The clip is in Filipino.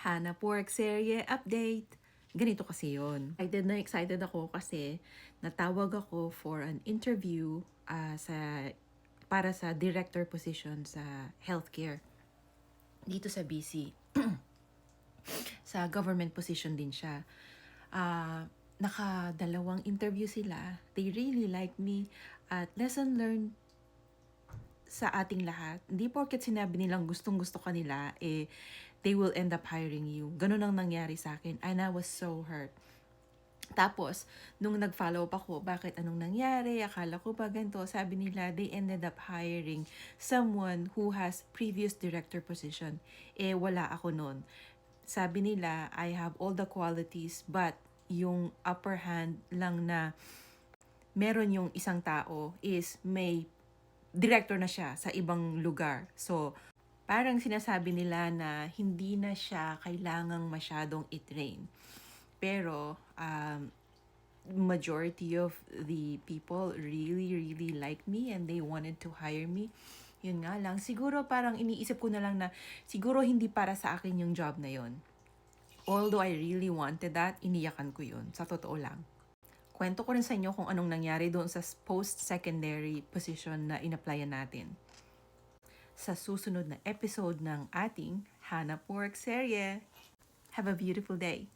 Hanap work serye update. Ganito kasi yon. Excited ako kasi natawag ako for an interview para sa director position sa healthcare dito sa BC. Sa government position din siya. Nakadalawang interview sila. They really like me at lesson learned sa ating lahat. Hindi porket sinabi nilang gustong-gusto ka nila, they will end up hiring you. Ganun ang nangyari sa akin. And I was so hurt. Tapos, nung nag-follow up ako, bakit anong nangyari? Akala ko ba ganito? Sabi nila, they ended up hiring someone who has previous director position. Wala ako nun. Sabi nila, I have all the qualities, but yung upper hand lang na meron yung isang tao is may director na siya sa ibang lugar. So, parang sinasabi nila na hindi na siya kailangang masyadong i-train. Pero, majority of the people really like me and they wanted to hire me. Yun nga lang, siguro parang iniisip ko na lang na siguro hindi para sa akin yung job na yun. Although I really wanted that, iniyakan ko yun. Sa totoo lang. Kwento ko rin sa inyo kung anong nangyari doon sa post-secondary position na in-applyan natin. Sa susunod na episode ng ating Hanap Work serye. Have a beautiful day!